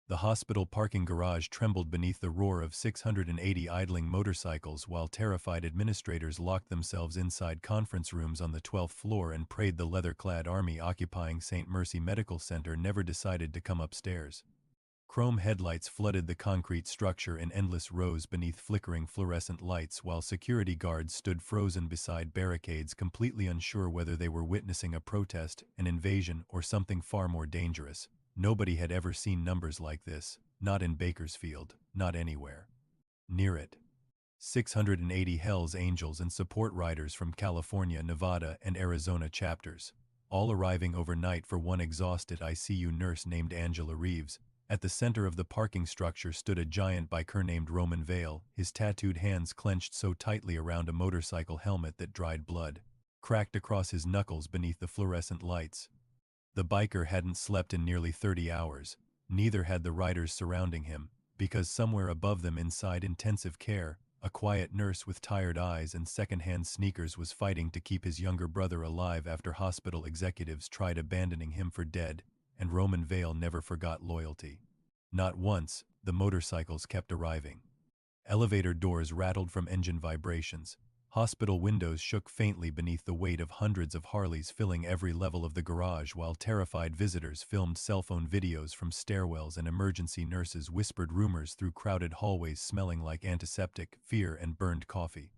The hospital parking garage trembled beneath the roar of 680 idling motorcycles while terrified administrators locked themselves inside conference rooms on the 12th floor and prayed the leather-clad army occupying St. Mercy Medical Center never decided to come upstairs. Chrome headlights flooded the concrete structure in endless rows beneath flickering fluorescent lights while security guards stood frozen beside barricades completely unsure whether they were witnessing a protest, an invasion, or something far more dangerous. Nobody had ever seen numbers like this, not in Bakersfield, not anywhere near it. 680 Hells Angels and support riders from California, Nevada, and Arizona chapters, all arriving overnight for one exhausted ICU nurse named Angela Reeves. At the center of the parking structure stood a giant biker named Roman Vale, his tattooed hands clenched so tightly around a motorcycle helmet that dried blood cracked across his knuckles beneath the fluorescent lights. The biker hadn't slept in nearly 30 hours, neither had the riders surrounding him, because somewhere above them inside intensive care, a quiet nurse with tired eyes and second-hand sneakers was fighting to keep his younger brother alive after hospital executives tried abandoning him for dead, and Roman Vale never forgot loyalty. Not once, the motorcycles kept arriving. Elevator doors rattled from engine vibrations. Hospital windows shook faintly beneath the weight of hundreds of Harleys filling every level of the garage while terrified visitors filmed cell phone videos from stairwells and emergency nurses whispered rumors through crowded hallways smelling like antiseptic, fear, and burned coffee.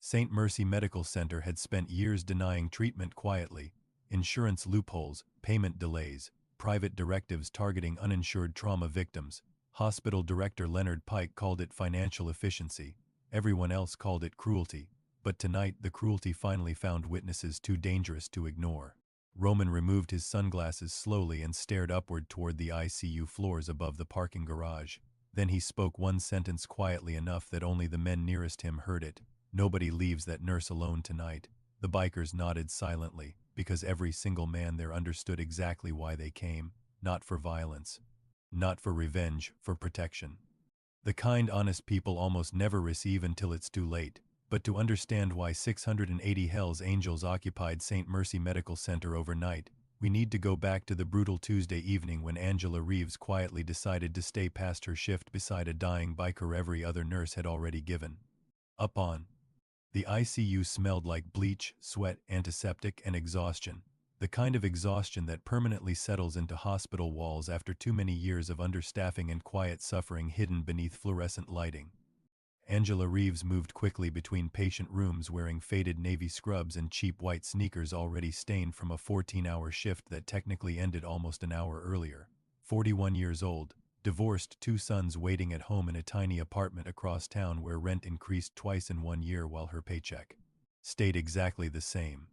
St. Mercy Medical Center had spent years denying treatment quietly. Insurance loopholes, payment delays, private directives targeting uninsured trauma victims. Hospital director Leonard Pike called it financial efficiency. Everyone else called it cruelty. But tonight the cruelty finally found witnesses too dangerous to ignore. Roman removed his sunglasses slowly and stared upward toward the ICU floors above the parking garage. Then he spoke one sentence quietly enough that only the men nearest him heard it. "Nobody leaves that nurse alone tonight." The bikers nodded silently, because every single man there understood exactly why they came. Not for violence. Not for revenge, for protection. The kind, honest people almost never receive until it's too late. But to understand why 680 Hells Angels occupied St. Mercy Medical Center overnight, we need to go back to the brutal Tuesday evening when Angela Reeves quietly decided to stay past her shift beside a dying biker every other nurse had already given up on. The ICU smelled like bleach, sweat, antiseptic, and exhaustion, the kind of exhaustion that permanently settles into hospital walls after too many years of understaffing and quiet suffering hidden beneath fluorescent lighting. Angela Reeves moved quickly between patient rooms wearing faded navy scrubs and cheap white sneakers already stained from a 14-hour shift that technically ended almost an hour earlier. 41 years old, divorced, 2 sons waiting at home in a tiny apartment across town where rent increased twice in 1 year while her paycheck stayed exactly the same.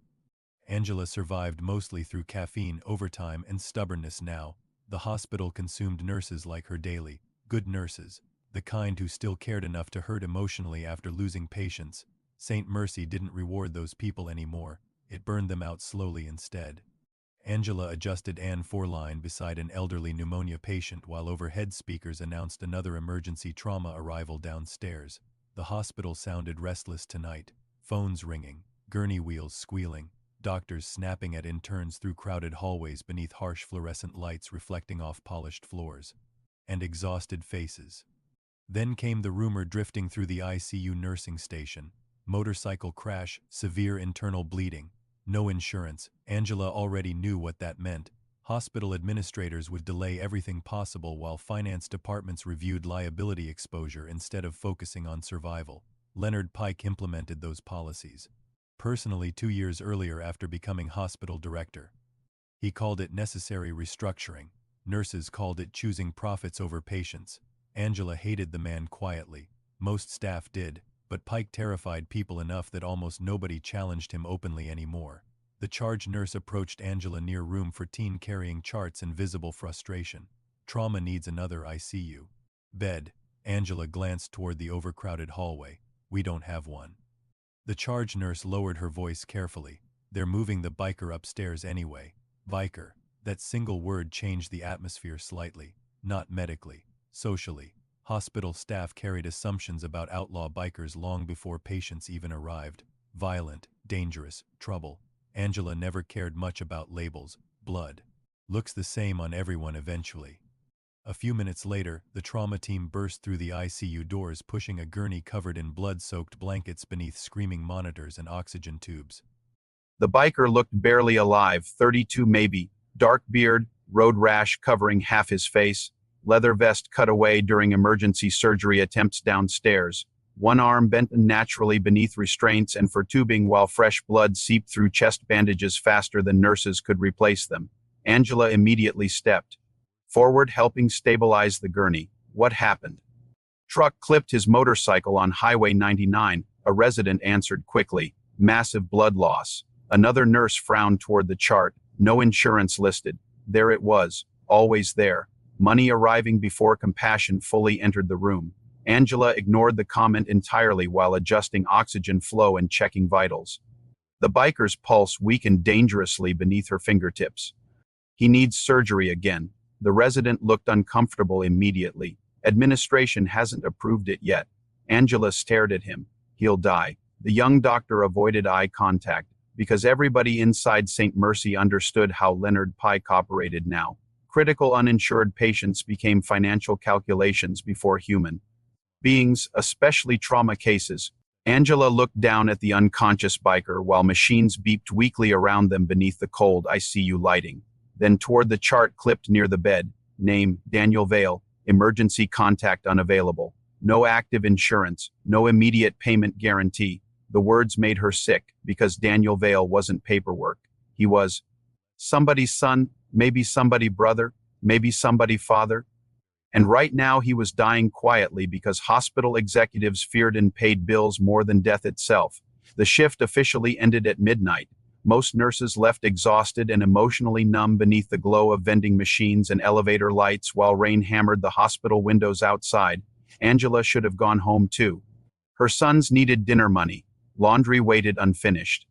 Angela survived mostly through caffeine, overtime, and stubbornness now. The hospital consumed nurses like her daily, good nurses, the kind who still cared enough to hurt emotionally after losing patients. St. Mercy didn't reward those people anymore, it burned them out slowly instead. Angela adjusted Anne 4-line beside an elderly pneumonia patient while overhead speakers announced another emergency trauma arrival downstairs. The hospital sounded restless tonight, phones ringing, gurney wheels squealing, doctors snapping at interns through crowded hallways beneath harsh fluorescent lights reflecting off polished floors, and exhausted faces. Then came the rumor drifting through the ICU nursing station. Motorcycle crash, severe internal bleeding, no insurance. Angela already knew what that meant. Hospital administrators would delay everything possible while finance departments reviewed liability exposure instead of focusing on survival. Leonard Pike implemented those policies personally 2 years earlier after becoming hospital director. He called it necessary restructuring. Nurses called it choosing profits over patients. Angela hated the man quietly. Most staff did, but Pike terrified people enough that almost nobody challenged him openly anymore. The charge nurse approached Angela near room 14 carrying charts and visible frustration. "Trauma needs another ICU bed." Angela glanced toward the overcrowded hallway. "We don't have one." The charge nurse lowered her voice carefully. "They're moving the biker upstairs anyway." Biker. That single word changed the atmosphere slightly. Not medically. Socially, hospital staff carried assumptions about outlaw bikers long before patients even arrived. Violent, dangerous, trouble. Angela never cared much about labels. Blood looks the same on everyone eventually. A few minutes later, the trauma team burst through the ICU doors, pushing a gurney covered in blood-soaked blankets beneath screaming monitors and oxygen tubes. The biker looked barely alive, 32 maybe, dark beard, road rash covering half his face, leather vest cut away during emergency surgery attempts downstairs, one arm bent unnaturally beneath restraints and for tubing while fresh blood seeped through chest bandages faster than nurses could replace them. Angela immediately stepped forward, helping stabilize the gurney. What happened? Truck clipped his motorcycle on Highway 99, a resident answered quickly. Massive blood loss. Another nurse frowned toward the chart. No insurance listed. There it was, always there. Money arriving before compassion fully entered the room. Angela ignored the comment entirely while adjusting oxygen flow and checking vitals. The biker's pulse weakened dangerously beneath her fingertips. He needs surgery again. The resident looked uncomfortable immediately. Administration hasn't approved it yet. Angela stared at him. He'll die. The young doctor avoided eye contact, because everybody inside St. Mercy understood how Leonard Pike operated now. Critical uninsured patients became financial calculations before human beings, especially trauma cases. Angela looked down at the unconscious biker while machines beeped weakly around them beneath the cold ICU lighting. Then toward the chart clipped near the bed. Name, Daniel Vale. Emergency contact unavailable. No active insurance. No immediate payment guarantee. The words made her sick, because Daniel Vale wasn't paperwork. He was somebody's son, maybe somebody's brother, maybe somebody's father. And right now he was dying quietly because hospital executives feared and paid bills more than death itself. The shift officially ended at midnight. Most nurses left exhausted and emotionally numb beneath the glow of vending machines and elevator lights while rain hammered the hospital windows outside. Angela should have gone home too. Her sons needed dinner money. Laundry waited unfinished.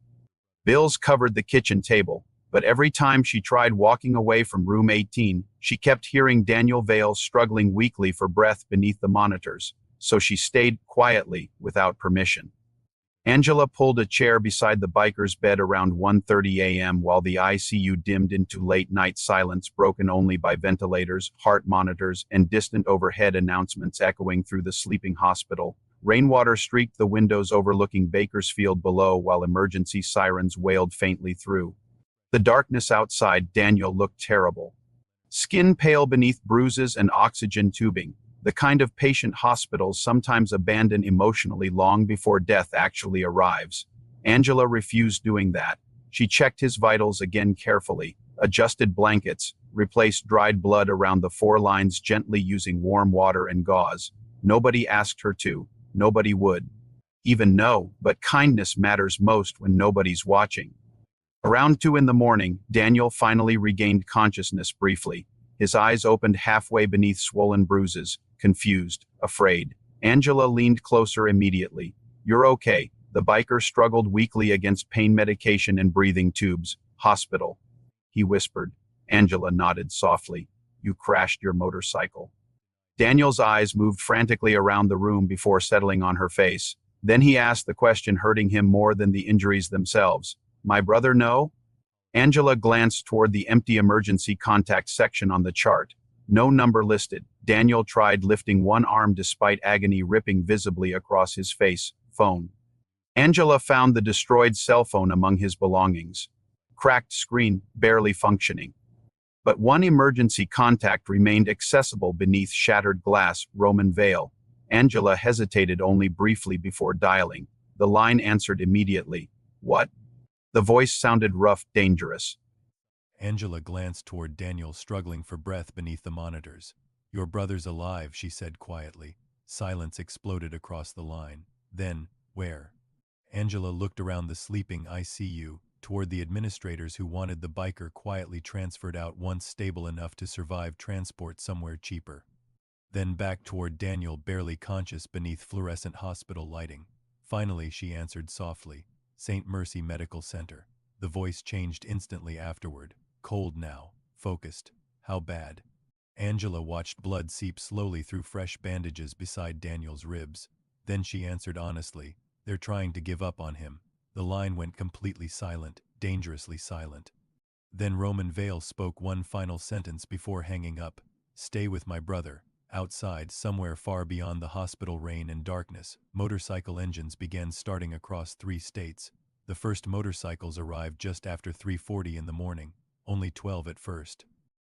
Bills covered the kitchen table, but every time she tried walking away from room 18, she kept hearing Daniel Vale struggling weakly for breath beneath the monitors, so she stayed quietly without permission. Angela pulled a chair beside the biker's bed around 1:30 a.m. while the ICU dimmed into late-night silence broken only by ventilators, heart monitors, and distant overhead announcements echoing through the sleeping hospital. Rainwater streaked the windows overlooking Bakersfield below while emergency sirens wailed faintly through. The darkness outside, Daniel looked terrible. Skin pale beneath bruises and oxygen tubing, the kind of patient hospitals sometimes abandon emotionally long before death actually arrives. Angela refused doing that. She checked his vitals again carefully, adjusted blankets, replaced dried blood around the 4 lines gently using warm water and gauze. Nobody asked her to. Nobody would. Even know, but kindness matters most when nobody's watching. Around 2 in the morning, Daniel finally regained consciousness briefly. His eyes opened halfway beneath swollen bruises, confused, afraid. Angela leaned closer immediately. You're okay. The biker struggled weakly against pain medication and breathing tubes. Hospital, he whispered. Angela nodded softly. You crashed your motorcycle. Daniel's eyes moved frantically around the room before settling on her face. Then he asked the question hurting him more than the injuries themselves. My brother know? Angela glanced toward the empty emergency contact section on the chart. No number listed. Daniel tried lifting one arm despite agony ripping visibly across his face. Phone. Angela found the destroyed cell phone among his belongings. Cracked screen, barely functioning. But one emergency contact remained accessible beneath shattered glass. Roman Vale. Angela hesitated only briefly before dialing. The line answered immediately. What? The voice sounded rough, dangerous. Angela glanced toward Daniel struggling for breath beneath the monitors. Your brother's alive, she said quietly. Silence exploded across the line. Then, where? Angela looked around the sleeping ICU, toward the administrators who wanted the biker quietly transferred out once stable enough to survive transport somewhere cheaper. Then back toward Daniel barely conscious beneath fluorescent hospital lighting. Finally she answered softly. St. Mercy Medical Center. The voice changed instantly afterward. Cold now. Focused. How bad? Angela watched blood seep slowly through fresh bandages beside Daniel's ribs. Then she answered honestly. They're trying to give up on him. The line went completely silent, dangerously silent. Then Roman Vale spoke one final sentence before hanging up. Stay with my brother. Outside, somewhere far beyond the hospital rain and darkness, motorcycle engines began starting across 3 states. The first motorcycles arrived just after 3:40 in the morning, only 12 at first.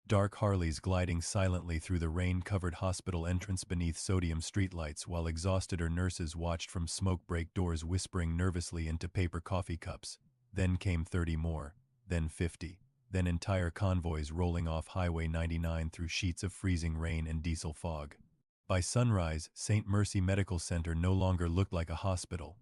Dark Harleys gliding silently through the rain-covered hospital entrance beneath sodium streetlights while exhausted nurses watched from smoke break doors whispering nervously into paper coffee cups. Then came 30 more, then 50, then entire convoys rolling off Highway 99 through sheets of freezing rain and diesel fog. By sunrise, St. Mercy Medical Center no longer looked like a hospital.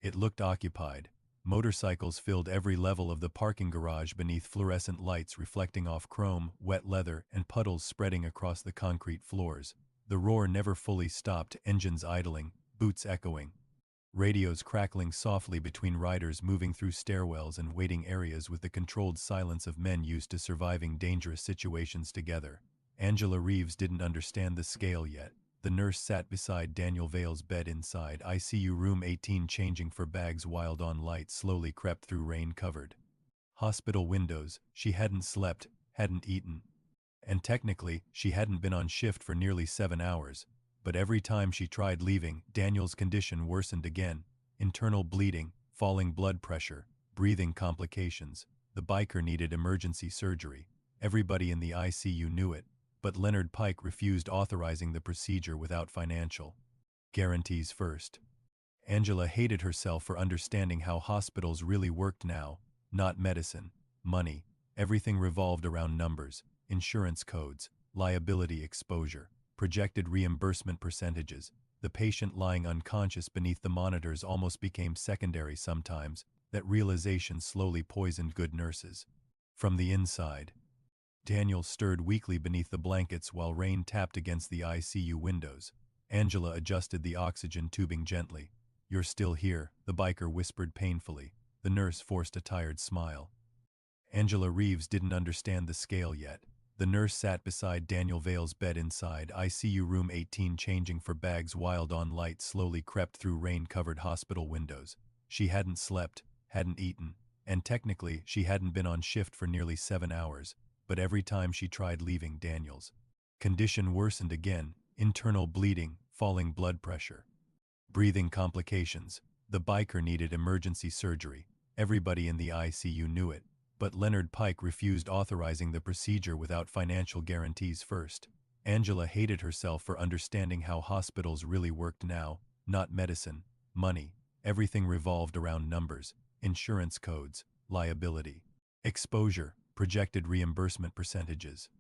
It looked occupied. Motorcycles filled every level of the parking garage beneath fluorescent lights reflecting off chrome, wet leather, and puddles spreading across the concrete floors. The roar never fully stopped, engines idling, boots echoing. Radios crackling softly between riders moving through stairwells and waiting areas with the controlled silence of men used to surviving dangerous situations together. Angela Reeves didn't understand the scale yet. The nurse sat beside Daniel Vale's bed inside ICU room 18 changing for bags while dawn light slowly crept through rain-covered hospital windows. She hadn't slept, hadn't eaten. And technically, she hadn't been on shift for nearly 7 hours. But every time she tried leaving, Daniel's condition worsened again. Internal bleeding, falling blood pressure, breathing complications. The biker needed emergency surgery. Everybody in the ICU knew it. But Leonard Pike refused authorizing the procedure without financial guarantees first. Angela hated herself for understanding how hospitals really worked now. Not medicine, money. Everything revolved around numbers, insurance codes, liability exposure, projected reimbursement percentages. The patient lying unconscious beneath the monitors almost became secondary sometimes. That realization slowly poisoned good nurses. From the inside, Daniel stirred weakly beneath the blankets while rain tapped against the ICU windows. Angela adjusted the oxygen tubing gently. "You're still here," the biker whispered painfully. The nurse forced a tired smile. Angela Reeves didn't understand the scale yet. The nurse sat beside Daniel Vale's bed inside ICU room 18 changing for bags while dawn light slowly crept through rain-covered hospital windows. She hadn't slept, hadn't eaten, and technically she hadn't been on shift for nearly 7 hours. But every time she tried leaving, Daniel's condition worsened again. Internal bleeding, falling blood pressure, breathing complications. The biker needed emergency surgery. Everybody in the ICU knew it. But Leonard Pike refused authorizing the procedure without financial guarantees first. Angela hated herself for understanding how hospitals really worked now. Not medicine, money. Everything revolved around numbers, insurance codes, liability, exposure, projected reimbursement percentages.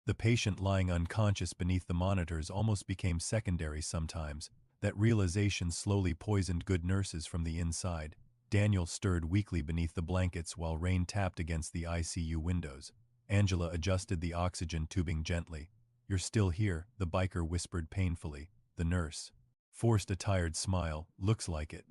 The patient lying unconscious beneath the monitors almost became secondary sometimes. That realization slowly poisoned good nurses from the inside. Daniel stirred weakly beneath the blankets while rain tapped against the ICU windows. Angela adjusted the oxygen tubing gently. "You're still here," the biker whispered painfully. The nurse forced a tired smile. "Looks like it."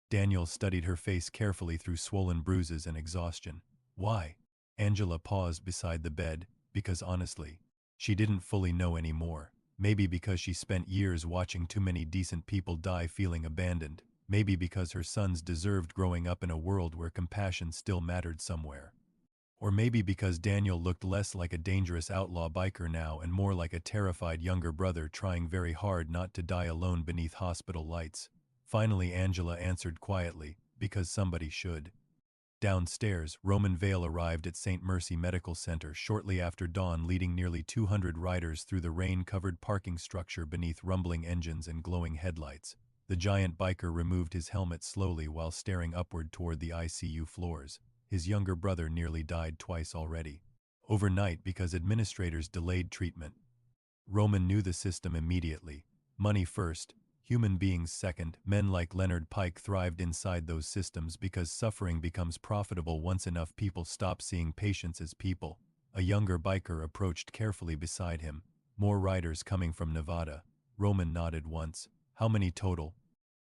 Daniel studied her face carefully through swollen bruises and exhaustion. "Why?" Angela paused beside the bed, because honestly, she didn't fully know anymore. Maybe because she spent years watching too many decent people die feeling abandoned. Maybe because her sons deserved growing up in a world where compassion still mattered somewhere. Or maybe because Daniel looked less like a dangerous outlaw biker now and more like a terrified younger brother trying very hard not to die alone beneath hospital lights. Finally Angela answered quietly, "Because somebody should." Downstairs, Roman Vale arrived at St. Mercy Medical Center shortly after dawn, leading nearly 200 riders through the rain-covered parking structure beneath rumbling engines and glowing headlights. The giant biker removed his helmet slowly while staring upward toward the ICU floors. His younger brother nearly died twice already. Overnight because administrators delayed treatment. Roman knew the system immediately. Money first, human beings second. Men like Leonard Pike thrived inside those systems because suffering becomes profitable once enough people stop seeing patients as people. A younger biker approached carefully beside him. "More riders coming from Nevada." Roman nodded once. "How many total?"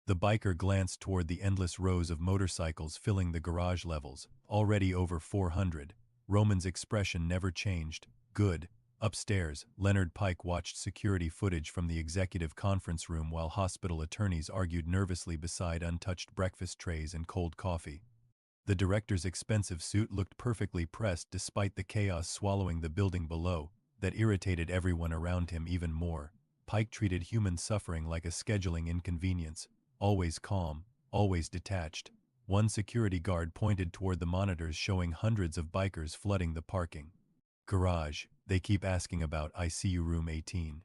The biker glanced toward the endless rows of motorcycles filling the garage levels. "Already over 400. Roman's expression never changed. "Good." Upstairs, Leonard Pike watched security footage from the executive conference room while hospital attorneys argued nervously beside untouched breakfast trays and cold coffee. The director's expensive suit looked perfectly pressed despite the chaos swallowing the building below. that irritated everyone around him even more. Pike treated human suffering like a scheduling inconvenience, always calm, always detached. One security guard pointed toward the monitors showing hundreds of bikers flooding the parking garage. They keep asking about ICU room 18.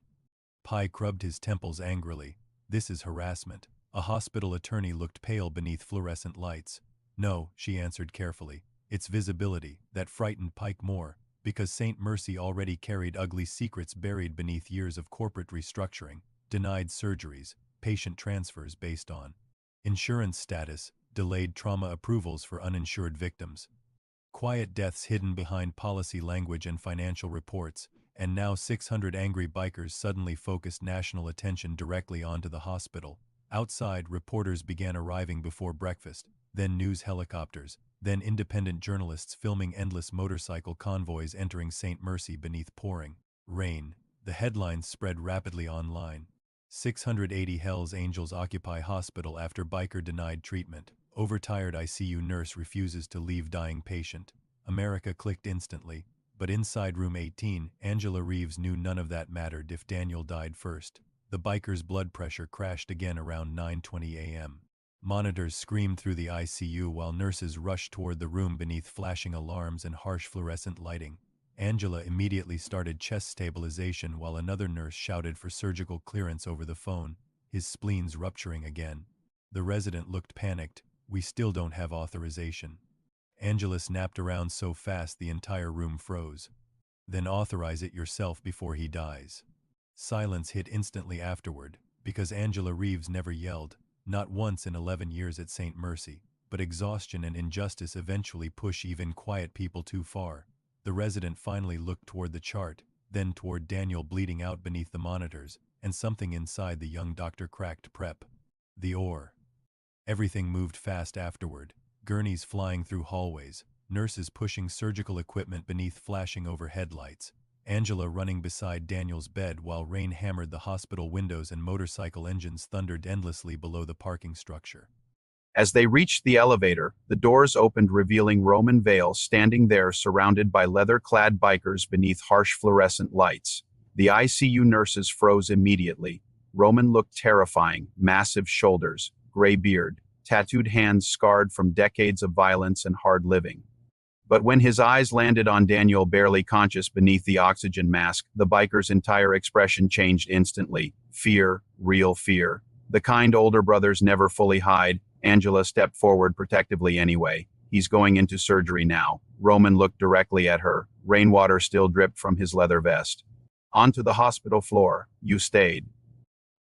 Pike rubbed his temples angrily. This is harassment. A hospital attorney looked pale beneath fluorescent lights. No, she answered carefully. It's visibility that frightened Pike more, because St. Mercy already carried ugly secrets buried beneath years of corporate restructuring, denied surgeries, patient transfers based on insurance status, delayed trauma approvals for uninsured victims, quiet deaths hidden behind policy language and financial reports, and now 600 angry bikers suddenly focused national attention directly onto the hospital. Outside, reporters began arriving before breakfast, then news helicopters, then independent journalists filming endless motorcycle convoys entering St. Mercy beneath pouring rain. The headlines spread rapidly online. 680 Hells Angels occupy hospital after biker denied treatment. Overtired ICU nurse refuses to leave dying patient. America clicked instantly, but inside room 18, Angela Reeves knew none of that mattered if Daniel died first. The biker's blood pressure crashed again around 9:20 a.m. Monitors screamed through the ICU while nurses rushed toward the room beneath flashing alarms and harsh fluorescent lighting. Angela immediately started chest stabilization while another nurse shouted for surgical clearance over the phone, his spleens rupturing again. The resident looked panicked. We still don't have authorization. Angela snapped around so fast the entire room froze. Then authorize it yourself before he dies. Silence hit instantly afterward, because Angela Reeves never yelled, not once in 11 years at St. Mercy, but exhaustion and injustice eventually push even quiet people too far. The resident finally looked toward the chart, then toward Daniel bleeding out beneath the monitors, and something inside the young doctor cracked prep. The ore. Everything moved fast afterward, gurneys flying through hallways, nurses pushing surgical equipment beneath flashing overhead lights, Angela running beside Daniel's bed while rain hammered the hospital windows and motorcycle engines thundered endlessly below the parking structure. As they reached the elevator, the doors opened revealing Roman Vale standing there surrounded by leather-clad bikers beneath harsh fluorescent lights. The ICU nurses froze immediately. Roman looked terrifying, massive shoulders, gray beard, tattooed hands scarred from decades of violence and hard living. But when his eyes landed on Daniel barely conscious beneath the oxygen mask, the biker's entire expression changed instantly. Fear, real fear. The kind older brothers never fully hide. Angela stepped forward protectively anyway. He's going into surgery now. Roman looked directly at her. Rainwater still dripped from his leather vest. Onto the hospital floor. You stayed.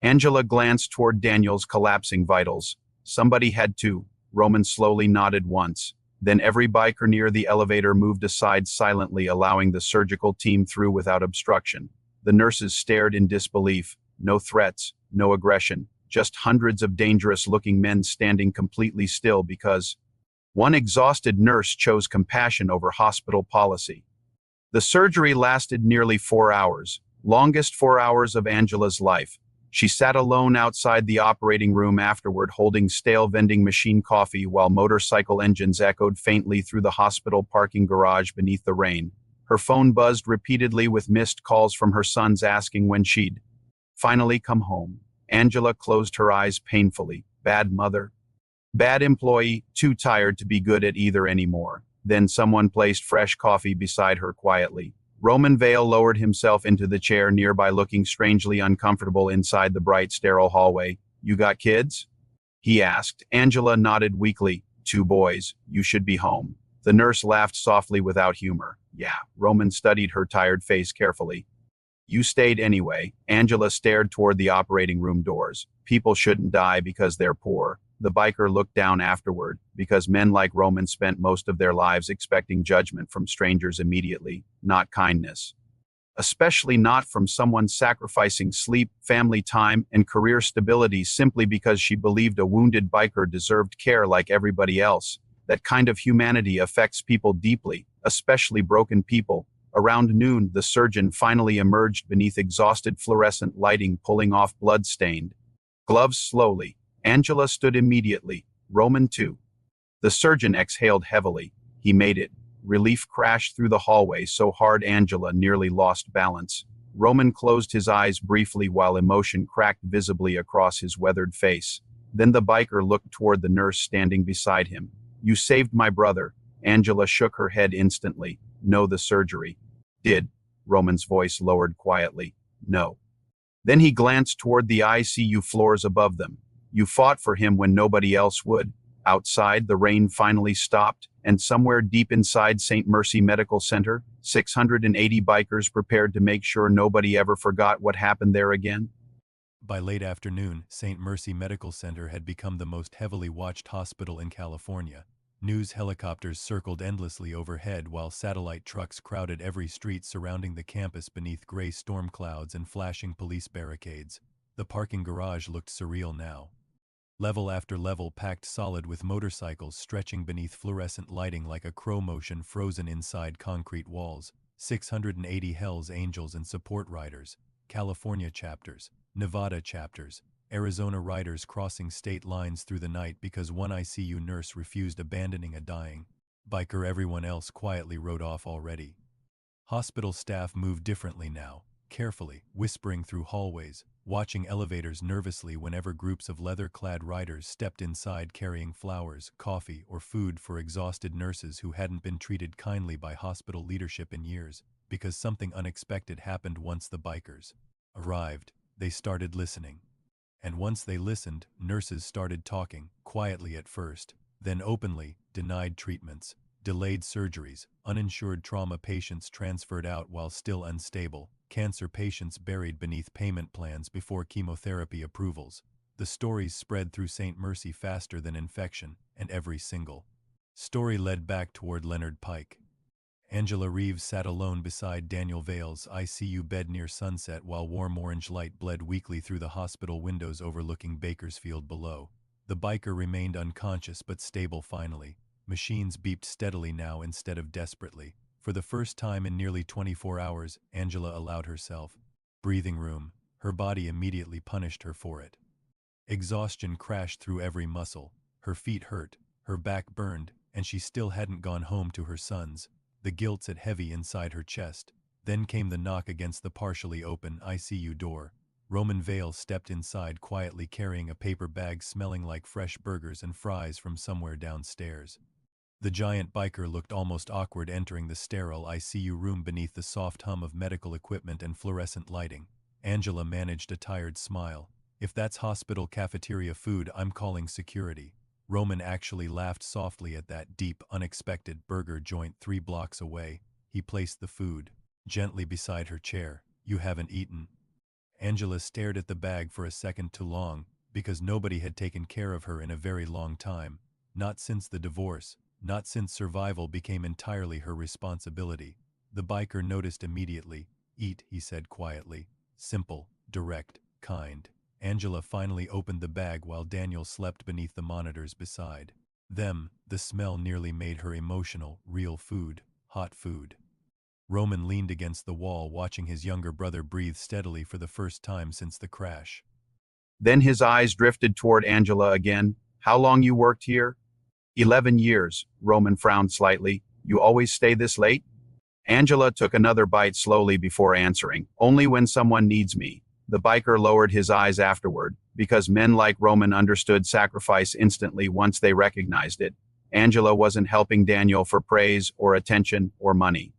Angela glanced toward Daniel's collapsing vitals. Somebody had to. Roman slowly nodded once. Then every biker near the elevator moved aside silently, allowing the surgical team through without obstruction. The nurses stared in disbelief. No threats, no aggression, just hundreds of dangerous-looking men standing completely still because one exhausted nurse chose compassion over hospital policy. The surgery lasted nearly 4 hours, longest 4 hours of Angela's life. She sat alone outside the operating room afterward holding stale vending machine coffee while motorcycle engines echoed faintly through the hospital parking garage beneath the rain. Her phone buzzed repeatedly with missed calls from her sons asking when she'd finally come home. Angela closed her eyes painfully. Bad mother. Bad employee, too tired to be good at either anymore. Then someone placed fresh coffee beside her quietly. Roman Vale lowered himself into the chair nearby, looking strangely uncomfortable inside the bright, sterile hallway. You got kids? He asked. Angela nodded weakly. 2 boys. You should be home. The nurse laughed softly without humor. Yeah. Roman studied her tired face carefully. You stayed anyway. Angela stared toward the operating room doors. People shouldn't die because they're poor. The biker looked down afterward, because men like Roman spent most of their lives expecting judgment from strangers immediately, not kindness. Especially not from someone sacrificing sleep, family time, and career stability simply because she believed a wounded biker deserved care like everybody else. That kind of humanity affects people deeply, especially broken people. Around noon, the surgeon finally emerged beneath exhausted fluorescent lighting, pulling off blood-stained gloves slowly. Angela stood immediately. Roman too. The surgeon exhaled heavily. He made it. Relief crashed through the hallway so hard Angela nearly lost balance. Roman closed his eyes briefly while emotion cracked visibly across his weathered face. Then the biker looked toward the nurse standing beside him. "You saved my brother." Angela shook her head instantly. "No, the surgery." "Did?" Roman's voice lowered quietly. "No." Then he glanced toward the ICU floors above them. "You fought for him when nobody else would." Outside, the rain finally stopped, and somewhere deep inside St. Mercy Medical Center, 680 bikers prepared to make sure nobody ever forgot what happened there again. By late afternoon, St. Mercy Medical Center had become the most heavily watched hospital in California. News helicopters circled endlessly overhead while satellite trucks crowded every street surrounding the campus beneath gray storm clouds and flashing police barricades. The parking garage looked surreal now. Level after level packed solid with motorcycles stretching beneath fluorescent lighting like a crow motion frozen inside concrete walls. 680 Hells Angels and support riders, California chapters, Nevada chapters, Arizona riders crossing state lines through the night because one ICU nurse refused abandoning a dying biker everyone else quietly wrote off already. Hospital staff moved differently now, carefully, whispering through hallways, watching elevators nervously whenever groups of leather-clad riders stepped inside carrying flowers, coffee, or food for exhausted nurses who hadn't been treated kindly by hospital leadership in years, because something unexpected happened once the bikers arrived. They started listening. And once they listened, nurses started talking, quietly at first, then openly, denied treatments, delayed surgeries, uninsured trauma patients transferred out while still unstable, cancer patients buried beneath payment plans before chemotherapy approvals. The stories spread through St. Mercy faster than infection, and every single story led back toward Leonard Pike. Angela Reeves sat alone beside Daniel Vale's ICU bed near sunset while warm orange light bled weakly through the hospital windows overlooking Bakersfield below. The biker remained unconscious but stable finally. Machines beeped steadily now instead of desperately. For the first time in nearly 24 hours, Angela allowed herself breathing room. Her body immediately punished her for it. Exhaustion crashed through every muscle. Her feet hurt, her back burned, and she still hadn't gone home to her sons. The guilt sat heavy inside her chest. Then came the knock against the partially open ICU door. Roman Vale stepped inside quietly carrying a paper bag smelling like fresh burgers and fries from somewhere downstairs. The giant biker looked almost awkward entering the sterile ICU room beneath the soft hum of medical equipment and fluorescent lighting. Angela managed a tired smile. "If that's hospital cafeteria food, I'm calling security." Roman actually laughed softly at that deep, unexpected burger joint 3 blocks away. He placed the food gently beside her chair. "You haven't eaten." Angela stared at the bag for a second too long, because nobody had taken care of her in a very long time. Not since the divorce, not since survival became entirely her responsibility. The biker noticed immediately. "Eat," he said quietly. Simple, direct, kind. Angela finally opened the bag while Daniel slept beneath the monitors beside them. The smell nearly made her emotional. Real food. Hot food. Roman leaned against the wall watching his younger brother breathe steadily for the first time since the crash. Then his eyes drifted toward Angela again. "How long you worked here?" 11 years. Roman frowned slightly. "You always stay this late?" Angela took another bite slowly before answering. "Only when someone needs me." The biker lowered his eyes afterward, because men like Roman understood sacrifice instantly once they recognized it. Angela wasn't helping Daniel for praise or attention or money.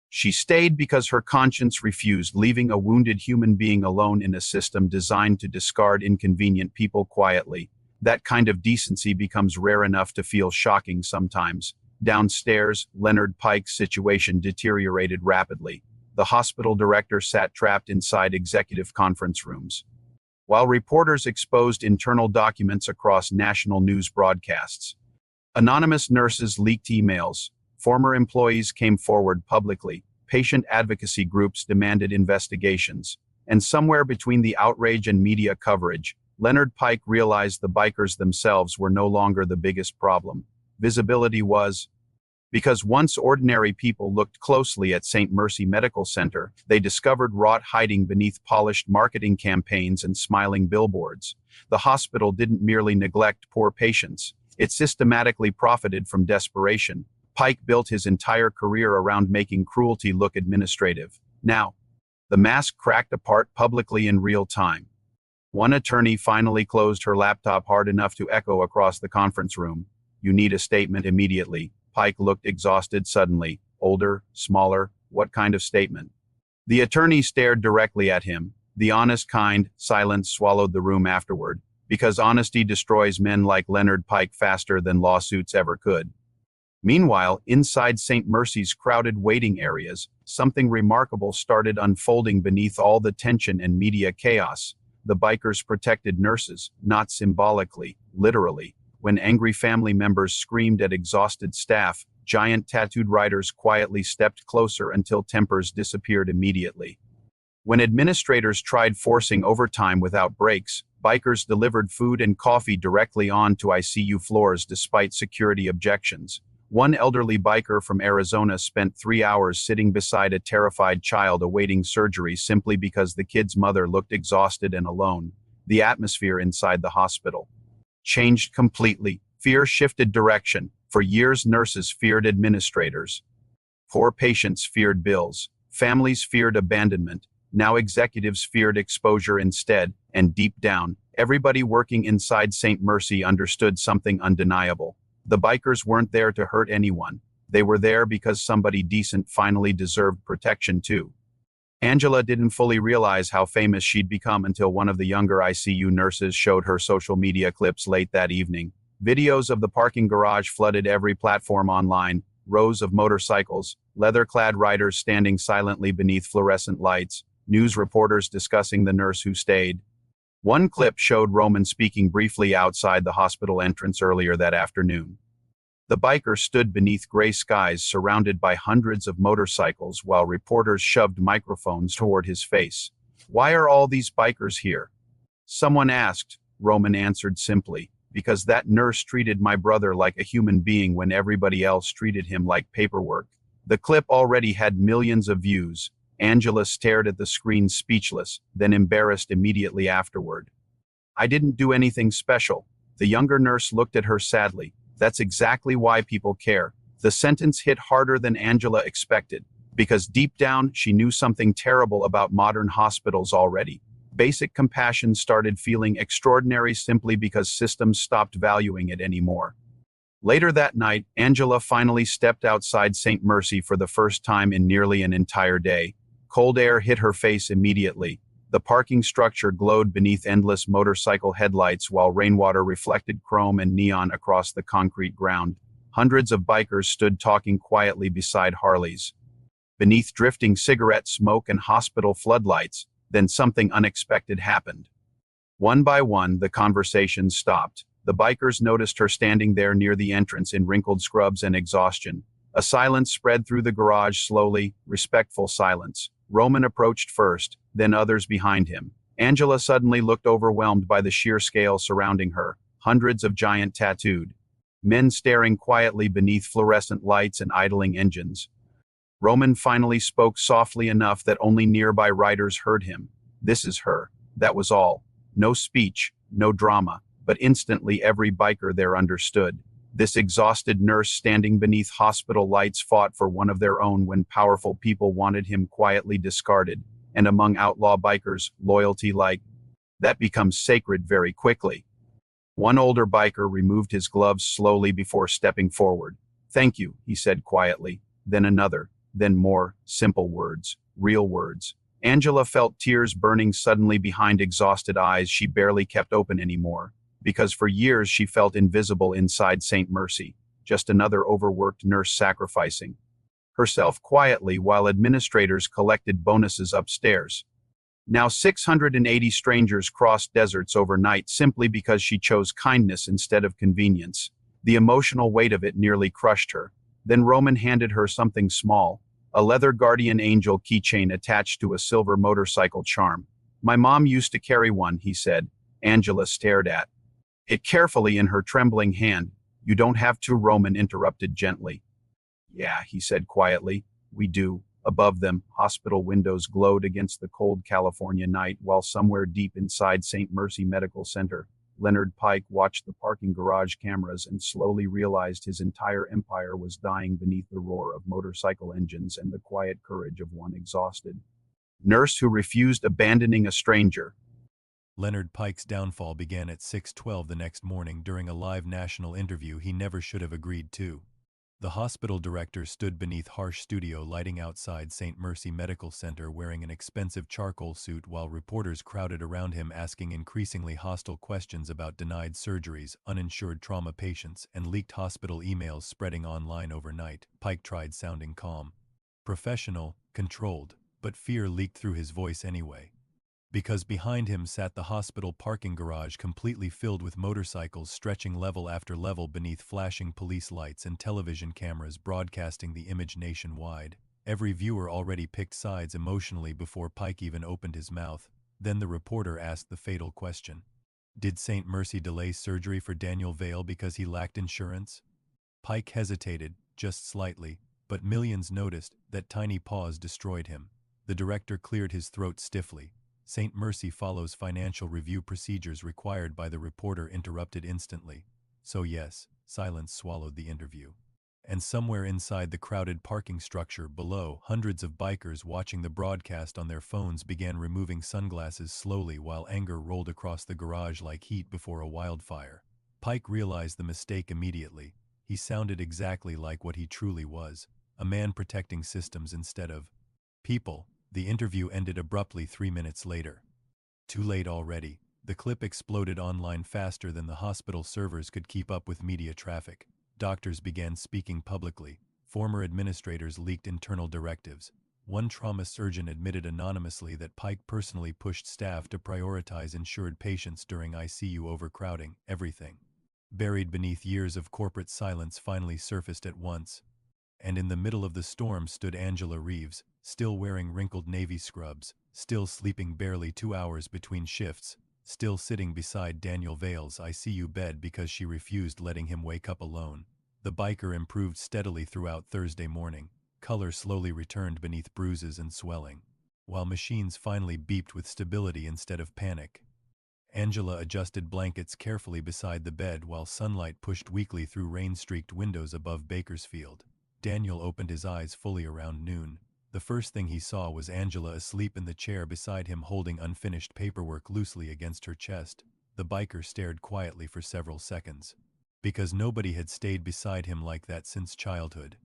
She stayed because her conscience refused leaving a wounded human being alone in a system designed to discard inconvenient people quietly. That kind of decency becomes rare enough to feel shocking sometimes. Downstairs, Leonard Pike's situation deteriorated rapidly. The hospital director sat trapped inside executive conference rooms, while reporters exposed internal documents across national news broadcasts. Anonymous nurses leaked emails. Former employees came forward publicly. Patient advocacy groups demanded investigations. And somewhere between the outrage and media coverage, Leonard Pike realized the bikers themselves were no longer the biggest problem. Visibility was. Because once ordinary people looked closely at St. Mercy Medical Center, they discovered rot hiding beneath polished marketing campaigns and smiling billboards. The hospital didn't merely neglect poor patients. It systematically profited from desperation. Pike built his entire career around making cruelty look administrative. Now, the mask cracked apart publicly in real time. One attorney finally closed her laptop hard enough to echo across the conference room. "You need a statement immediately." Pike looked exhausted suddenly. Older, smaller, what kind of statement? The attorney stared directly at him. The honest kind. Silence swallowed the room afterward, because honesty destroys men like Leonard Pike faster than lawsuits ever could. Meanwhile, inside St. Mercy's crowded waiting areas, something remarkable started unfolding beneath all the tension and media chaos. The bikers protected nurses, not symbolically, literally. When angry family members screamed at exhausted staff, giant tattooed riders quietly stepped closer until tempers disappeared immediately. When administrators tried forcing overtime without breaks, bikers delivered food and coffee directly onto ICU floors despite security objections. One elderly biker from Arizona spent 3 hours sitting beside a terrified child awaiting surgery simply because the kid's mother looked exhausted and alone. The atmosphere inside the hospital changed completely. Fear shifted direction. For years, nurses feared administrators. Poor patients feared bills. Families feared abandonment. Now executives feared exposure instead, and deep down, everybody working inside St. Mercy understood something undeniable. The bikers weren't there to hurt anyone. They were there because somebody decent finally deserved protection too. Angela didn't fully realize how famous she'd become until one of the younger ICU nurses showed her social media clips late that evening. Videos of the parking garage flooded every platform online, rows of motorcycles, leather-clad riders standing silently beneath fluorescent lights, news reporters discussing the nurse who stayed. One clip showed Roman speaking briefly outside the hospital entrance earlier that afternoon. The biker stood beneath gray skies surrounded by hundreds of motorcycles while reporters shoved microphones toward his face. "Why are all these bikers here?" someone asked. Roman answered simply, "Because that nurse treated my brother like a human being when everybody else treated him like paperwork." The clip already had millions of views. Angela stared at the screen speechless, then embarrassed immediately afterward. "I didn't do anything special." The younger nurse looked at her sadly. "That's exactly why people care." The sentence hit harder than Angela expected, because deep down she knew something terrible about modern hospitals already. Basic compassion started feeling extraordinary simply because systems stopped valuing it anymore. Later that night, Angela finally stepped outside St. Mercy for the first time in nearly an entire day. Cold air hit her face immediately. The parking structure glowed beneath endless motorcycle headlights while rainwater reflected chrome and neon across the concrete ground. Hundreds of bikers stood talking quietly beside Harleys. Beneath drifting cigarette smoke and hospital floodlights, then something unexpected happened. One by one, the conversations stopped. The bikers noticed her standing there near the entrance in wrinkled scrubs and exhaustion. A silence spread through the garage slowly, respectful silence. Roman approached first, then others behind him. Angela suddenly looked overwhelmed by the sheer scale surrounding her. Hundreds of giant tattooed men staring quietly beneath fluorescent lights and idling engines. Roman finally spoke softly enough that only nearby riders heard him. "This is her." That was all. No speech, no drama, but instantly every biker there understood. This exhausted nurse standing beneath hospital lights fought for one of their own when powerful people wanted him quietly discarded. And among outlaw bikers, loyalty like that becomes sacred very quickly. One older biker removed his gloves slowly before stepping forward. "Thank you," he said quietly. Then another, then more, simple words, real words. Angela felt tears burning suddenly behind exhausted eyes she barely kept open anymore. Because for years she felt invisible inside St. Mercy, just another overworked nurse sacrificing herself quietly while administrators collected bonuses upstairs. Now 680 strangers crossed deserts overnight simply because she chose kindness instead of convenience. The emotional weight of it nearly crushed her. Then Roman handed her something small, a leather guardian angel keychain attached to a silver motorcycle charm. "My mom used to carry one," he said. Angela stared at it carefully in her trembling hand. "You don't have to," Roman interrupted gently. "Yeah," he said quietly, "we do." Above them, hospital windows glowed against the cold California night, while somewhere deep inside St. Mercy Medical Center, Leonard Pike watched the parking garage cameras and slowly realized his entire empire was dying beneath the roar of motorcycle engines and the quiet courage of one exhausted nurse who refused abandoning a stranger. Leonard Pike's downfall began at 6:12 the next morning during a live national interview he never should have agreed to. The hospital director stood beneath harsh studio lighting outside St. Mercy Medical Center wearing an expensive charcoal suit while reporters crowded around him asking increasingly hostile questions about denied surgeries, uninsured trauma patients, and leaked hospital emails spreading online overnight. Pike tried sounding calm, professional, controlled, but fear leaked through his voice anyway. Because behind him sat the hospital parking garage completely filled with motorcycles stretching level after level beneath flashing police lights and television cameras broadcasting the image nationwide. Every viewer already picked sides emotionally before Pike even opened his mouth. Then the reporter asked the fatal question. Did St. Mercy delay surgery for Daniel Vale because he lacked insurance? Pike hesitated, just slightly, but millions noticed that tiny pause destroyed him. The director cleared his throat stiffly. St. Mercy follows financial review procedures required by the reporter interrupted instantly. So yes, silence swallowed the interview. And somewhere inside the crowded parking structure below, hundreds of bikers watching the broadcast on their phones began removing sunglasses slowly while anger rolled across the garage like heat before a wildfire. Pike realized the mistake immediately. He sounded exactly like what he truly was, a man protecting systems instead of people. The interview ended abruptly 3 minutes later. Too late already. The clip exploded online faster than the hospital servers could keep up with media traffic. Doctors began speaking publicly. Former administrators leaked internal directives. One trauma surgeon admitted anonymously that Pike personally pushed staff to prioritize insured patients during ICU overcrowding. Everything, buried beneath years of corporate silence, finally surfaced at once. And in the middle of the storm stood Angela Reeves, still wearing wrinkled navy scrubs, still sleeping barely 2 hours between shifts, still sitting beside Daniel Vale's ICU bed because she refused letting him wake up alone. The biker improved steadily throughout Thursday morning. Color slowly returned beneath bruises and swelling, while machines finally beeped with stability instead of panic. Angela adjusted blankets carefully beside the bed while sunlight pushed weakly through rain-streaked windows above Bakersfield. Daniel opened his eyes fully around noon. The first thing he saw was Angela asleep in the chair beside him holding unfinished paperwork loosely against her chest. The biker stared quietly for several seconds. Because nobody had stayed beside him like that since childhood.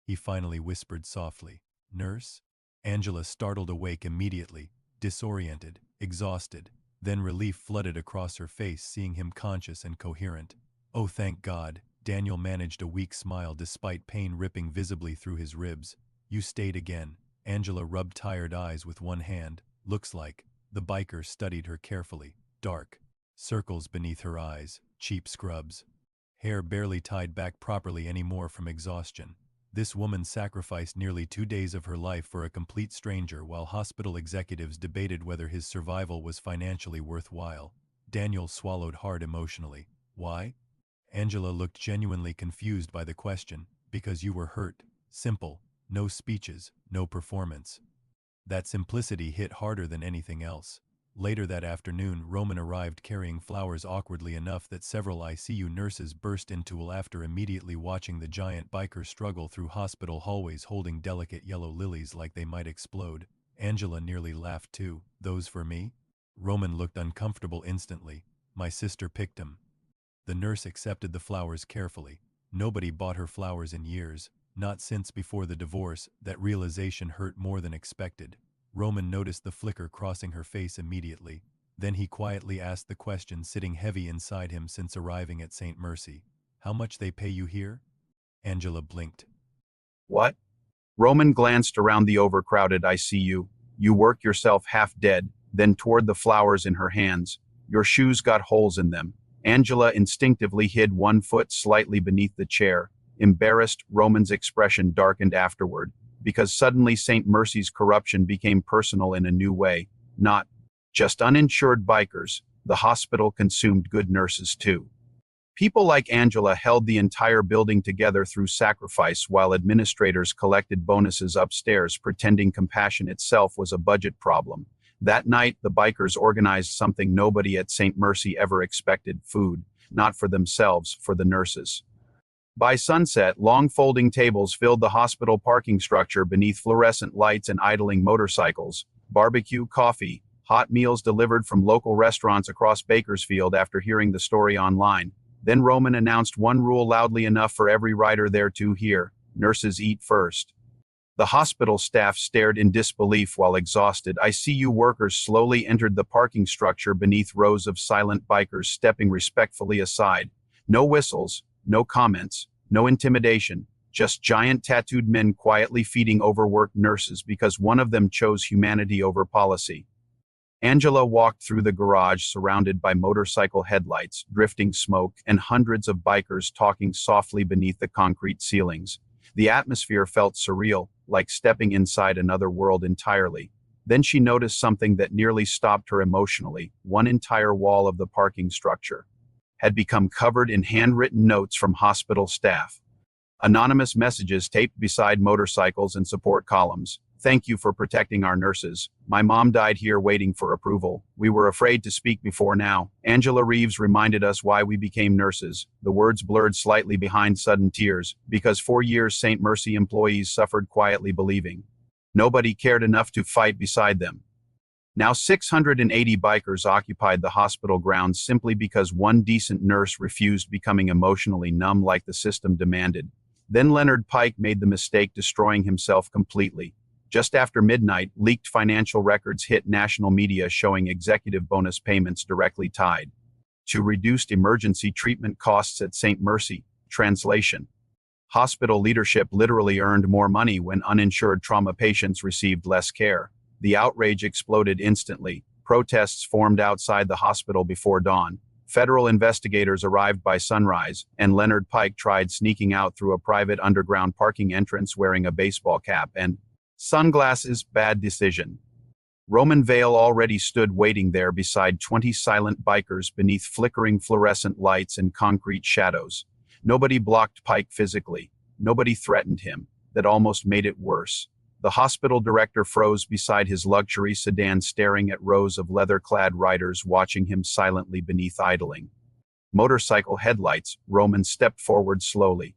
He finally whispered softly, "Nurse?" Angela startled awake immediately, disoriented, exhausted. Then relief flooded across her face seeing him conscious and coherent. "Oh, thank God." Daniel managed a weak smile despite pain ripping visibly through his ribs. "You stayed again." Angela rubbed tired eyes with one hand. "Looks like." The biker studied her carefully. Dark circles beneath her eyes, cheap scrubs. Hair barely tied back properly anymore from exhaustion. This woman sacrificed nearly 2 days of her life for a complete stranger while hospital executives debated whether his survival was financially worthwhile. Daniel swallowed hard emotionally. "Why?" Angela looked genuinely confused by the question. "Because you were hurt." Simple. No speeches, no performance. That simplicity hit harder than anything else. Later that afternoon, Roman arrived carrying flowers awkwardly enough that several ICU nurses burst into laughter immediately watching the giant biker struggle through hospital hallways holding delicate yellow lilies like they might explode. Angela nearly laughed too. "Those for me?" Roman looked uncomfortable instantly. "My sister picked 'em." The nurse accepted the flowers carefully. Nobody bought her flowers in years, not since before the divorce. That realization hurt more than expected. Roman noticed the flicker crossing her face immediately. Then he quietly asked the question sitting heavy inside him since arriving at St. Mercy. "How much they pay you here?" Angela blinked. What? Roman glanced around the overcrowded ICU. "You work yourself half dead," then toward the flowers in her hands. "Your shoes got holes in them." Angela instinctively hid one foot slightly beneath the chair. Embarrassed, Roman's expression darkened afterward, because suddenly St. Mercy's corruption became personal in a new way. Not just uninsured bikers, the hospital consumed good nurses too. People like Angela held the entire building together through sacrifice while administrators collected bonuses upstairs pretending compassion itself was a budget problem. That night, the bikers organized something nobody at St. Mercy ever expected: food, not for themselves, for the nurses. By sunset, long folding tables filled the hospital parking structure beneath fluorescent lights and idling motorcycles. Barbecue, coffee, hot meals delivered from local restaurants across Bakersfield after hearing the story online. Then Roman announced one rule loudly enough for every rider there to hear: nurses eat first. The hospital staff stared in disbelief while exhausted ICU workers slowly entered the parking structure beneath rows of silent bikers stepping respectfully aside. No whistles, no comments, no intimidation, just giant tattooed men quietly feeding overworked nurses because one of them chose humanity over policy. Angela walked through the garage surrounded by motorcycle headlights, drifting smoke, and hundreds of bikers talking softly beneath the concrete ceilings. The atmosphere felt surreal, like stepping inside another world entirely. Then she noticed something that nearly stopped her emotionally. One entire wall of the parking structure had become covered in handwritten notes from hospital staff. Anonymous messages taped beside motorcycles and support columns. "Thank you for protecting our nurses. My mom died here waiting for approval. We were afraid to speak before now. Angela Reeves reminded us why we became nurses." The words blurred slightly behind sudden tears, because for years St. Mercy employees suffered quietly believing nobody cared enough to fight beside them. Now 680 bikers occupied the hospital grounds simply because one decent nurse refused, becoming emotionally numb like the system demanded. Then Leonard Pike made the mistake destroying himself completely. Just after midnight, leaked financial records hit national media showing executive bonus payments directly tied to reduced emergency treatment costs at St. Mercy. Translation: hospital leadership literally earned more money when uninsured trauma patients received less care. The outrage exploded instantly. Protests formed outside the hospital before dawn. Federal investigators arrived by sunrise, and Leonard Pike tried sneaking out through a private underground parking entrance wearing a baseball cap and sunglasses. Bad decision. Roman Vale already stood waiting there beside 20 silent bikers beneath flickering fluorescent lights and concrete shadows. Nobody blocked Pike physically. Nobody threatened him. That almost made it worse. The hospital director froze beside his luxury sedan, staring at rows of leather-clad riders watching him silently beneath idling motorcycle headlights. Roman stepped forward slowly.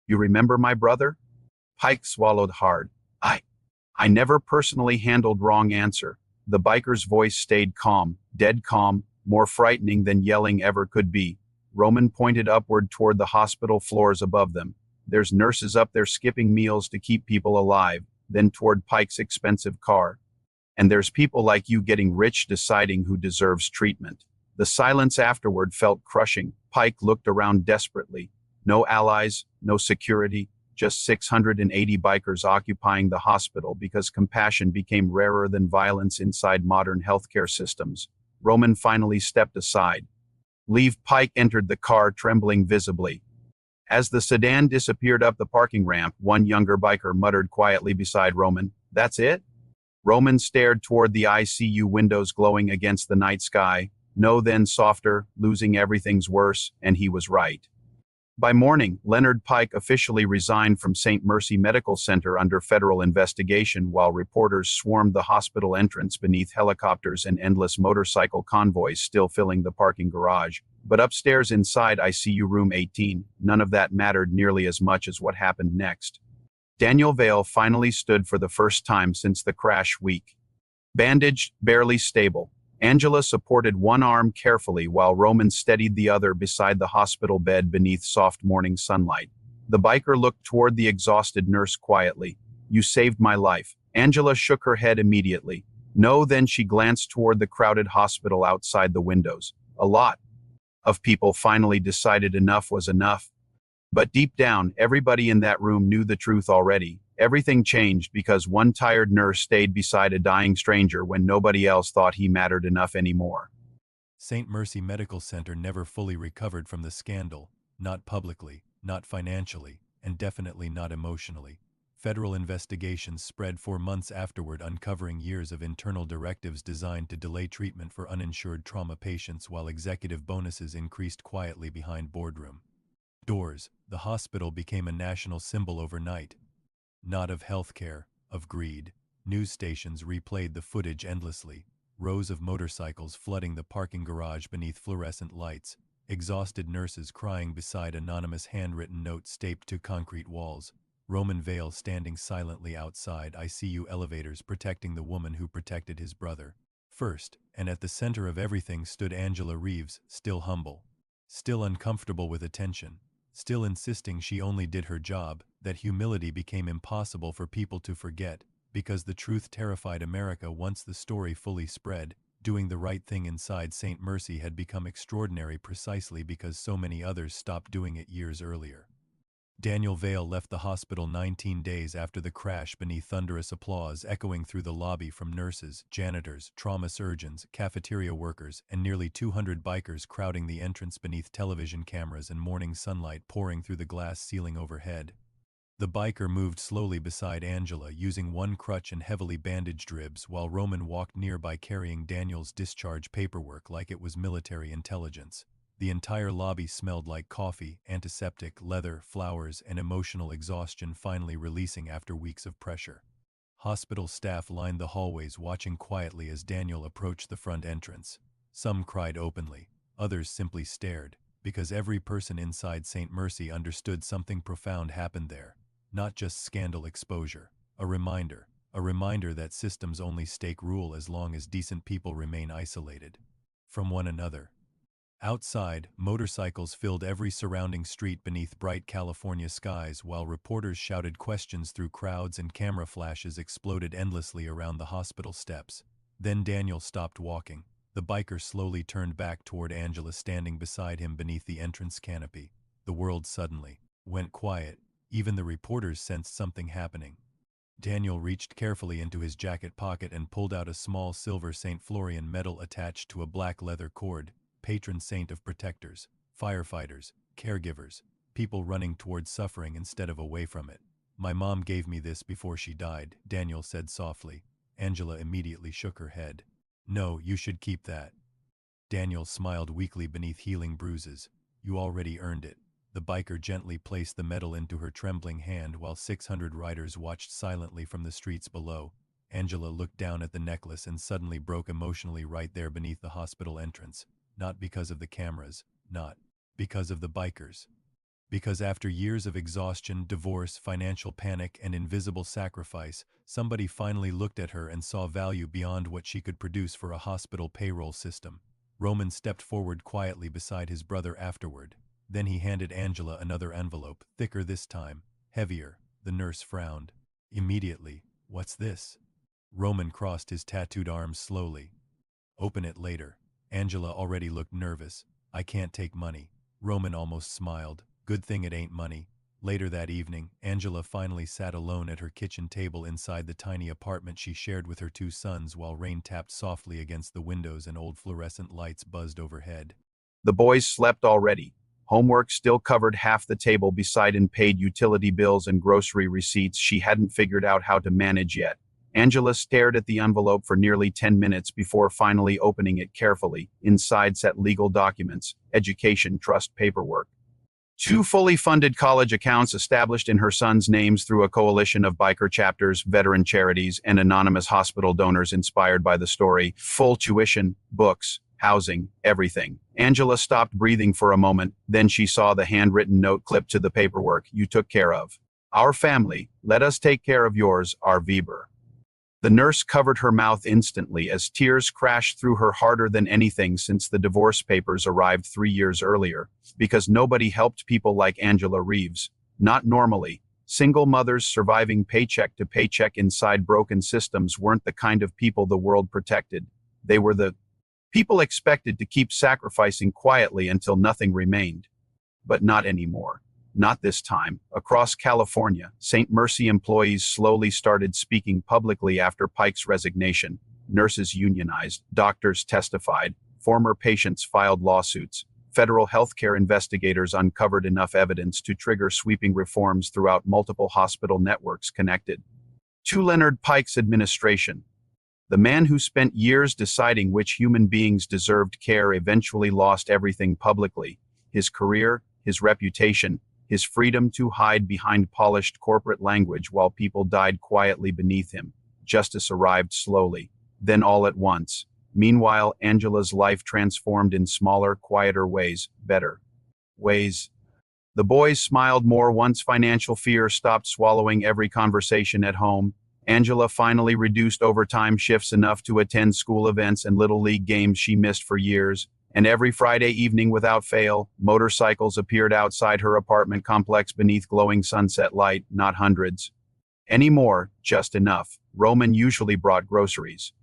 "You remember my brother?" Pike swallowed hard. I never personally handled wrong answer." The biker's voice stayed calm, dead calm, more frightening than yelling ever could be. Roman pointed upward toward the hospital floors above them. "There's nurses up there skipping meals to keep people alive." Then toward Pike's expensive car. "And there's people like you getting rich deciding who deserves treatment." The silence afterward felt crushing. Pike looked around desperately. No allies, no security, just 680 bikers occupying the hospital because compassion became rarer than violence inside modern healthcare systems. Roman finally stepped aside. Leave. Pike entered the car, trembling visibly. As the sedan disappeared up the parking ramp, one younger biker muttered quietly beside Roman, "That's it?" Roman stared toward the ICU windows glowing against the night sky. "No," then softer, "losing everything's worse," and he was right. By morning, Leonard Pike officially resigned from St. Mercy Medical Center under federal investigation while reporters swarmed the hospital entrance beneath helicopters and endless motorcycle convoys still filling the parking garage. But upstairs inside ICU room 18, none of that mattered nearly as much as what happened next. Daniel Vale finally stood for the first time since the crash week. Bandaged, barely stable, Angela supported one arm carefully while Roman steadied the other beside the hospital bed beneath soft morning sunlight. The biker looked toward the exhausted nurse quietly. "You saved my life." Angela shook her head immediately. "No." Then she glanced toward the crowded hospital outside the windows. A lot of people finally decided enough was enough. But deep down, everybody in that room knew the truth already. Everything changed because one tired nurse stayed beside a dying stranger when nobody else thought he mattered enough anymore. St. Mercy Medical Center never fully recovered from the scandal, not publicly, not financially, and definitely not emotionally. Federal investigations spread for months afterward, uncovering years of internal directives designed to delay treatment for uninsured trauma patients while executive bonuses increased quietly behind boardroom doors. The hospital became a national symbol overnight. Not of healthcare, of greed. News stations replayed the footage endlessly, rows of motorcycles flooding the parking garage beneath fluorescent lights, exhausted nurses crying beside anonymous handwritten notes taped to concrete walls, Roman Vale standing silently outside ICU elevators protecting the woman who protected his brother. First, and at the center of everything stood Angela Reeves, still humble, still uncomfortable with attention, still insisting she only did her job. That humility became impossible for people to forget, because the truth terrified America once the story fully spread. Doing the right thing inside St. Mercy had become extraordinary precisely because so many others stopped doing it years earlier. Daniel Vale left the hospital 19 days after the crash beneath thunderous applause echoing through the lobby from nurses, janitors, trauma surgeons, cafeteria workers, and nearly 200 bikers crowding the entrance beneath television cameras and morning sunlight pouring through the glass ceiling overhead. The biker moved slowly beside Angela, using one crutch and heavily bandaged ribs, while Roman walked nearby carrying Daniel's discharge paperwork like it was military intelligence. The entire lobby smelled like coffee, antiseptic, leather, flowers, and emotional exhaustion finally releasing after weeks of pressure. Hospital staff lined the hallways watching quietly as Daniel approached the front entrance. Some cried openly, others simply stared, because every person inside St. Mercy understood something profound happened there. Not just scandal exposure, a reminder that systems only stake rule as long as decent people remain isolated from one another. Outside, motorcycles filled every surrounding street beneath bright California skies while reporters shouted questions through crowds and camera flashes exploded endlessly around the hospital steps. Then Daniel stopped walking. The biker slowly turned back toward Angela standing beside him beneath the entrance canopy. The world suddenly went quiet. Even the reporters sensed something happening. Daniel reached carefully into his jacket pocket and pulled out a small silver St. Florian medal attached to a black leather cord. Patron saint of protectors, firefighters, caregivers, people running towards suffering instead of away from it. My mom gave me this before she died, Daniel said softly. Angela immediately shook her head. No, you should keep that. Daniel smiled weakly beneath healing bruises. You already earned it. The biker gently placed the medal into her trembling hand while 600 riders watched silently from the streets below. Angela looked down at the necklace and suddenly broke emotionally right there beneath the hospital entrance. Not because of the cameras, not because of the bikers. Because after years of exhaustion, divorce, financial panic, and invisible sacrifice, somebody finally looked at her and saw value beyond what she could produce for a hospital payroll system. Roman stepped forward quietly beside his brother afterward. Then he handed Angela another envelope, thicker this time, heavier. The nurse frowned. Immediately, what's this? Roman crossed his tattooed arms slowly. Open it later. Angela already looked nervous. I can't take money. Roman almost smiled. Good thing it ain't money. Later that evening, Angela finally sat alone at her kitchen table inside the tiny apartment she shared with her two sons while rain tapped softly against the windows and old fluorescent lights buzzed overhead. The boys slept already. Homework still covered half the table beside unpaid utility bills and grocery receipts she hadn't figured out how to manage yet. Angela stared at the envelope for nearly 10 minutes before finally opening it carefully. Inside sat legal documents, education trust paperwork. 2 fully funded college accounts established in her son's names through a coalition of biker chapters, veteran charities, and anonymous hospital donors inspired by the story. Full tuition, books, housing, everything. Angela stopped breathing for a moment, then she saw the handwritten note clipped to the paperwork. You took care of our family. Let us take care of yours, our Weber. The nurse covered her mouth instantly as tears crashed through her harder than anything since the divorce papers arrived 3 years earlier, because nobody helped people like Angela Reeves. Not normally. Single mothers surviving paycheck to paycheck inside broken systems weren't the kind of people the world protected. They were the people expected to keep sacrificing quietly until nothing remained. But not anymore. Not this time. Across California, St. Mercy employees slowly started speaking publicly after Pike's resignation. Nurses unionized, doctors testified, former patients filed lawsuits. Federal healthcare investigators uncovered enough evidence to trigger sweeping reforms throughout multiple hospital networks connected to Leonard Pike's administration. The man who spent years deciding which human beings deserved care eventually lost everything publicly: his career, his reputation, his freedom to hide behind polished corporate language while people died quietly beneath him. justice arrived slowly, then all at once. Meanwhile, Angela's life transformed in smaller, quieter ways, better ways. The boys smiled more once financial fear stopped swallowing every conversation at home. Angela finally reduced overtime shifts enough to attend school events and little league games she missed for years. And every Friday evening without fail, motorcycles appeared outside her apartment complex beneath glowing sunset light, not hundreds anymore, just enough. Roman usually brought groceries.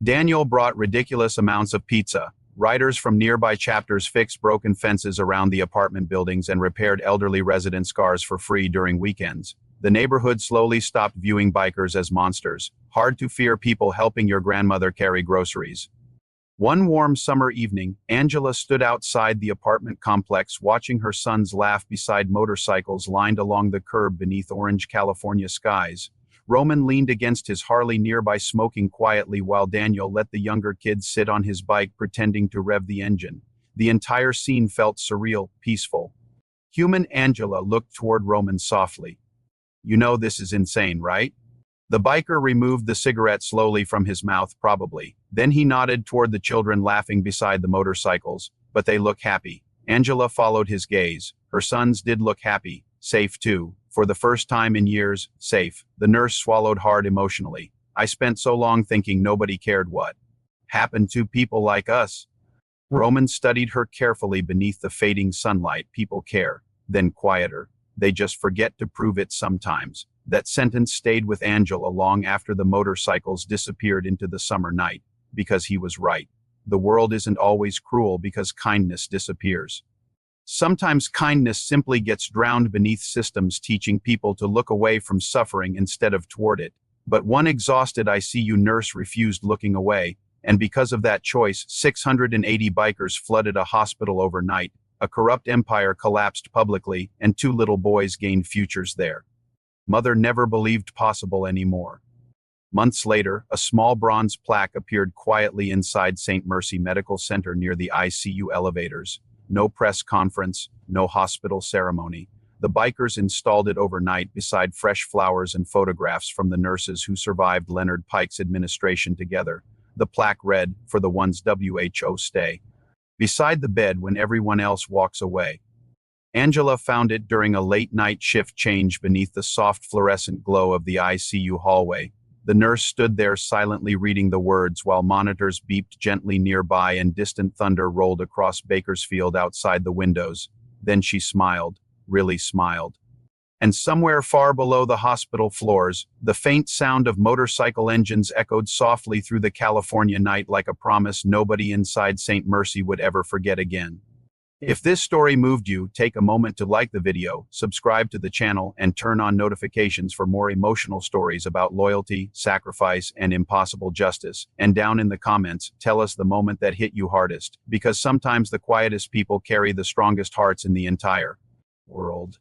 Daniel brought ridiculous amounts of pizza. Riders from nearby chapters fixed broken fences around the apartment buildings and repaired elderly residents' cars for free during weekends. The neighborhood slowly stopped viewing bikers as monsters, hard to fear people helping your grandmother carry groceries. One warm summer evening, Angela stood outside the apartment complex watching her sons laugh beside motorcycles lined along the curb beneath orange California skies. Roman leaned against his Harley nearby smoking quietly while Daniel let the younger kids sit on his bike pretending to rev the engine. The entire scene felt surreal, peaceful. Human Angela looked toward Roman softly. "You know this is insane, right?" The biker removed the cigarette slowly from his mouth, probably. Then he nodded toward the children laughing beside the motorcycles. "But they look happy." Angela followed his gaze. Her sons did look happy. Safe, too. For the first time in years, safe. The nurse swallowed hard emotionally. "I spent so long thinking nobody cared what happened to people like us." Roman studied her carefully beneath the fading sunlight. "People care." Then quieter. "They just forget to prove it sometimes." That sentence stayed with Angela long after the motorcycles disappeared into the summer night, because he was right. The world isn't always cruel because kindness disappears. Sometimes kindness simply gets drowned beneath systems teaching people to look away from suffering instead of toward it. But one exhausted ICU nurse refused looking away, and because of that choice, 680 bikers flooded a hospital overnight. A corrupt empire collapsed publicly, and 2 little boys gained futures there. Mother never believed possible anymore. Months later, a small bronze plaque appeared quietly inside St. Mercy Medical Center near the ICU elevators. No press conference, no hospital ceremony. The bikers installed it overnight beside fresh flowers and photographs from the nurses who survived Leonard Pike's administration together. The plaque read, "For the ones WHO stay." Beside the bed when everyone else walks away. Angela found it during a late-night shift change beneath the soft fluorescent glow of the ICU hallway. The nurse stood there silently reading the words while monitors beeped gently nearby and distant thunder rolled across Bakersfield outside the windows. Then she smiled, really smiled. And somewhere far below the hospital floors, the faint sound of motorcycle engines echoed softly through the California night like a promise nobody inside St. Mercy would ever forget again. If this story moved you, take a moment to like the video, subscribe to the channel, and turn on notifications for more emotional stories about loyalty, sacrifice, and impossible justice. And down in the comments, tell us the moment that hit you hardest, because sometimes the quietest people carry the strongest hearts in the entire world.